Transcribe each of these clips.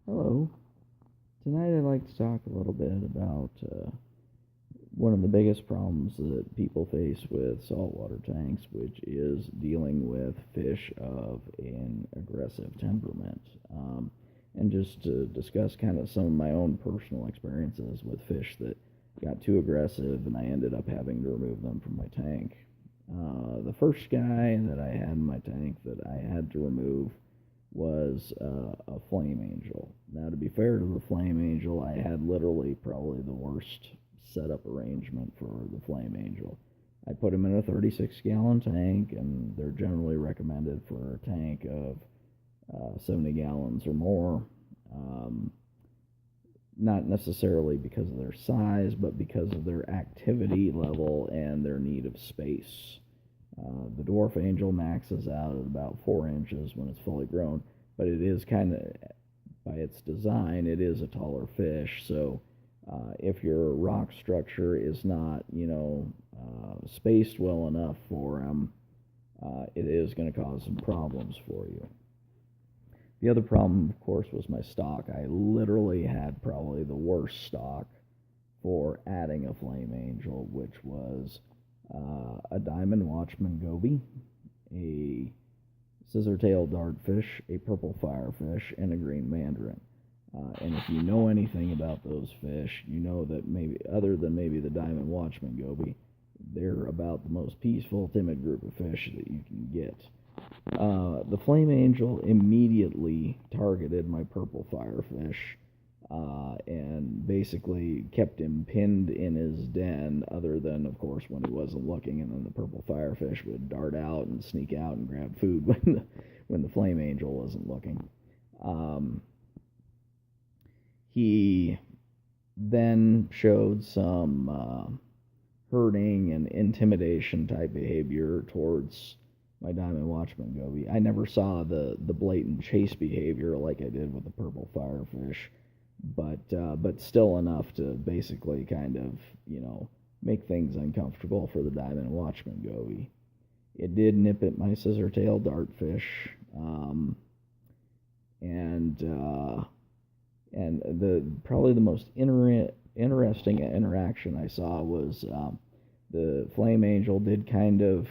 Hello. Tonight I'd like to talk a little bit about one of the biggest problems that people face with saltwater tanks, which is dealing with fish of an aggressive temperament. And just to discuss kind of some of my own personal experiences with fish that got too aggressive and I ended up having to remove them from my tank. The first guy that I had in my tank that I had to remove was a flame angel. Now, to be fair to the flame angel, I had literally probably the worst setup arrangement for the flame angel. I put him in a 36-gallon tank, and they're generally recommended for a tank of 70 gallons or more. Um, Not necessarily because of their size, but because of their activity level and their need of space. The dwarf angel maxes out at about 4 inches when it's fully grown, but it is kind of, by its design, it is a taller fish. So if your rock structure is not, spaced well enough for him, it is going to cause some problems for you. The other problem, of course, was my stock. I literally had probably the worst stock for adding a flame angel, which was a diamond watchman goby, a scissor-tailed dartfish, a purple firefish, and a green mandarin. And if you know anything about those fish, you know that maybe, other than maybe the diamond watchman goby, they're about the most peaceful, timid group of fish that you can get. The flame angel immediately targeted my purple firefish and basically kept him pinned in his den, other than, of course, when he wasn't looking, and then the purple firefish would dart out and sneak out and grab food when the flame angel wasn't looking. He then showed some herding and intimidation type behavior towards my diamond watchman goby. I never saw the blatant chase behavior like I did with the purple firefish, but still enough to basically kind of, make things uncomfortable for the diamond watchman goby. It did nip at my scissor-tailed dartfish, and the probably the most interesting interaction I saw was the flame angel did kind of,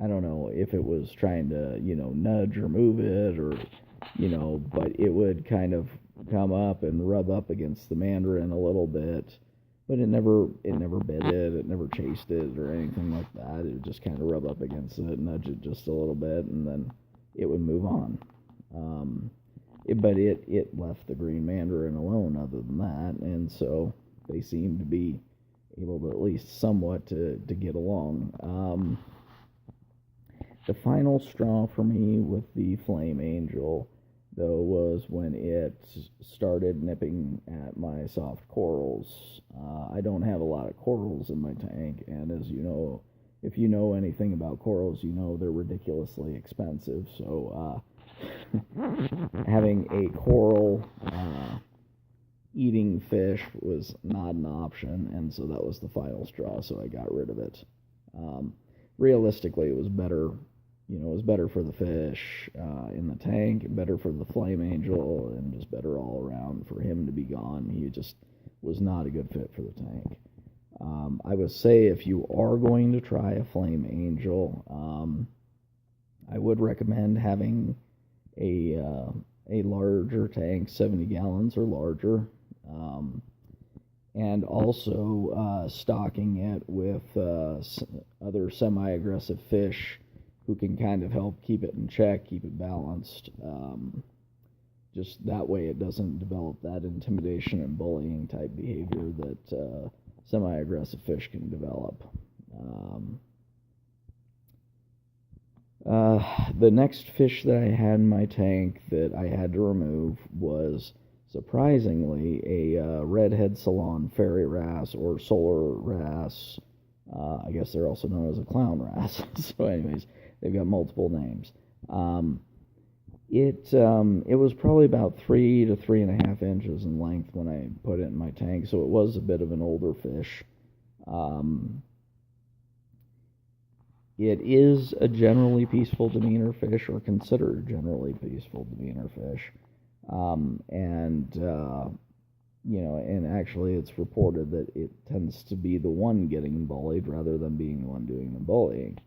I don't know if it was trying to, nudge or move it, or, but it would kind of come up and rub up against the mandarin a little bit, but it never bit it never chased it or anything like that. It would just kind of rub up against it, nudge it just a little bit, and then it would move on. But it left the green mandarin alone other than that, and so they seemed to be able to at least somewhat to get along. The final straw for me with the flame angel, though, was when it started nipping at my soft corals. I don't have a lot of corals in my tank, and as you know, if you know anything about corals, you know they're ridiculously expensive. So having a coral eating fish was not an option, and so that was the final straw, so I got rid of it. Realistically, it was better. It was better for the fish in the tank, better for the flame angel, and just better all around for him to be gone. He just was not a good fit for the tank. I would say if you are going to try a flame angel, I would recommend having a larger tank, 70 gallons or larger, and also stocking it with other semi-aggressive fish who can kind of help keep it in check, keep it balanced. Just that way it doesn't develop that intimidation and bullying type behavior that semi-aggressive fish can develop. The next fish that I had in my tank that I had to remove was, surprisingly, a redhead Ceylon fairy wrasse, or solar wrasse. I guess they're also known as a clown wrasse. So anyways, they've got multiple names. It was probably about 3 to 3.5 inches in length when I put it in my tank, so it was a bit of an older fish. It is a generally peaceful demeanor fish, or considered a generally peaceful demeanor fish. And actually it's reported that it tends to be the one getting bullied rather than being the one doing the bullying.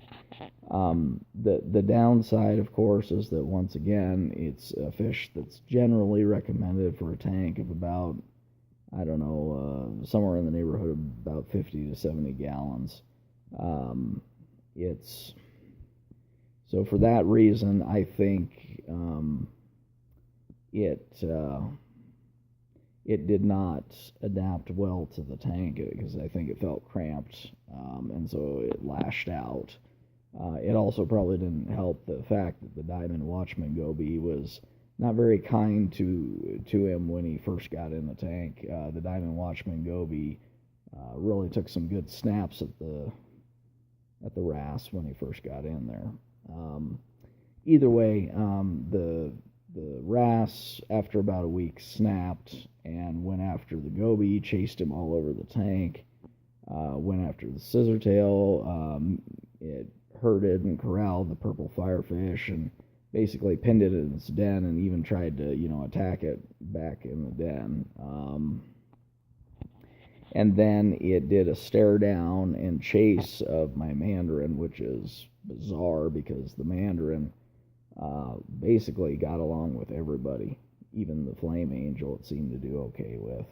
The downside, of course, is that once again, it's a fish that's generally recommended for a tank of about, I don't know, somewhere in the neighborhood of about 50 to 70 gallons. It's so for that reason, I think it did not adapt well to the tank because I think it felt cramped, and so it lashed out. It also probably didn't help the fact that the Diamond Watchman Goby was not very kind to him when he first got in the tank. The Diamond Watchman Goby really took some good snaps at the wrasse when he first got in there. Either way, the wrasse after about a week snapped and went after the goby, chased him all over the tank, went after the scissortail. It herded and corralled the purple firefish and basically pinned it in its den and even tried to, attack it back in the den. And then it did a stare down and chase of my mandarin, which is bizarre because the mandarin basically got along with everybody. Even the flame angel it seemed to do okay with.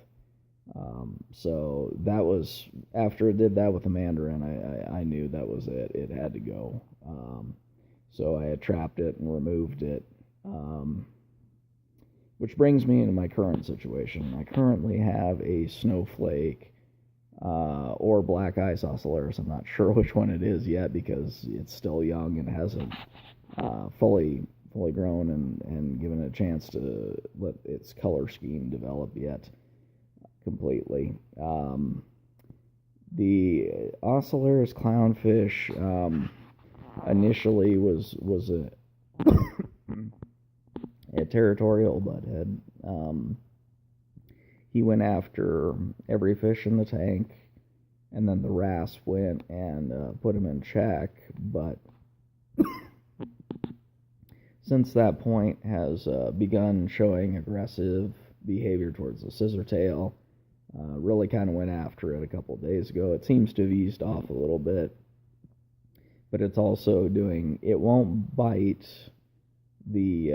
So that was, after it did that with the mandarin, I knew that was it. It had to go. So I had trapped it and removed it. Which brings me into my current situation. I currently have a snowflake or black ice ocellaris. I'm not sure which one it is yet because it's still young and hasn't fully grown and given it a chance to let its color scheme develop yet completely. The ocellaris clownfish initially was a territorial butthead. He went after every fish in the tank, and then the wrasse went and put him in check, but since that point has begun showing aggressive behavior towards the scissortail. Really kind of went after it a couple of days ago. It seems to have eased off a little bit, but it's also it won't bite the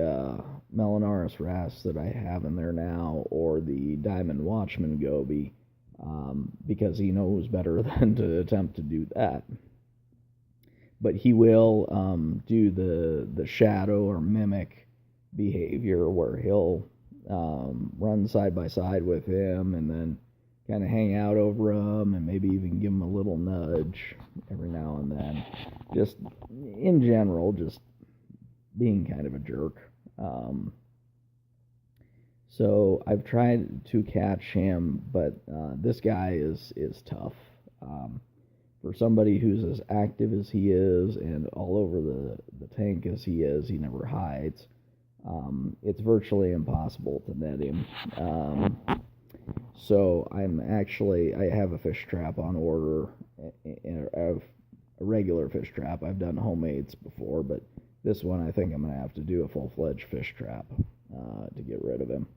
Melanaris wrasse that I have in there now, or the Diamond Watchman Goby, because he knows better than to attempt to do that. But he will do the shadow or mimic behavior where he'll run side by side with him and then kind of hang out over him and maybe even give him a little nudge every now and then. Just in general, just being kind of a jerk. So I've tried to catch him, but this guy is tough. For somebody who's as active as he is and all over the tank as he is, he never hides. It's virtually impossible to net him. So I have a fish trap on order, a regular fish trap. I've done homemades before, but this one I think I'm going to have to do a full-fledged fish trap to get rid of him.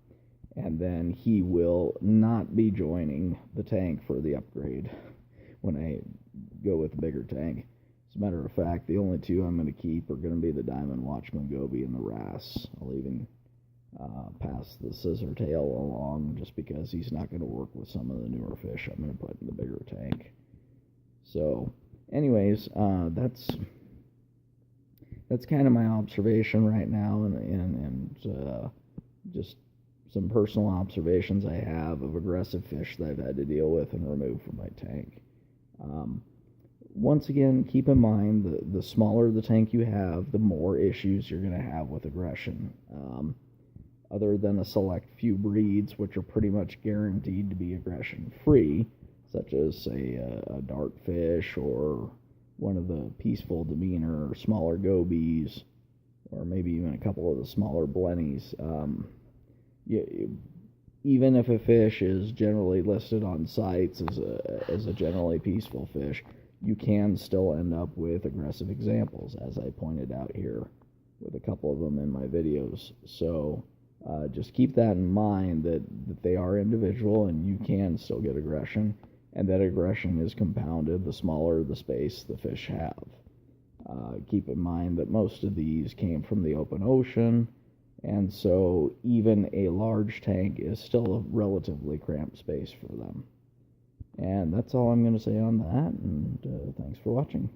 And then he will not be joining the tank for the upgrade when I go with the bigger tank. As a matter of fact, the only two I'm going to keep are going to be the Diamond Watchman Goby and the wrasse. I'll even pass the scissortail along just because he's not going to work with some of the newer fish I'm going to put in the bigger tank. So, anyways, that's kind of my observation right now, and just some personal observations I have of aggressive fish that I've had to deal with and remove from my tank. Once again, keep in mind the smaller the tank you have, the more issues you're going to have with aggression. Other than a select few breeds, which are pretty much guaranteed to be aggression-free, such as, say, a dartfish or one of the peaceful demeanor or smaller gobies, or maybe even a couple of the smaller blennies. Even if a fish is generally listed on sites as a generally peaceful fish, you can still end up with aggressive examples, as I pointed out here with a couple of them in my videos. So Just keep that in mind that they are individual and you can still get aggression, and that aggression is compounded the smaller the space the fish have. Keep in mind that most of these came from the open ocean, and so even a large tank is still a relatively cramped space for them. And that's all I'm going to say on that, and thanks for watching.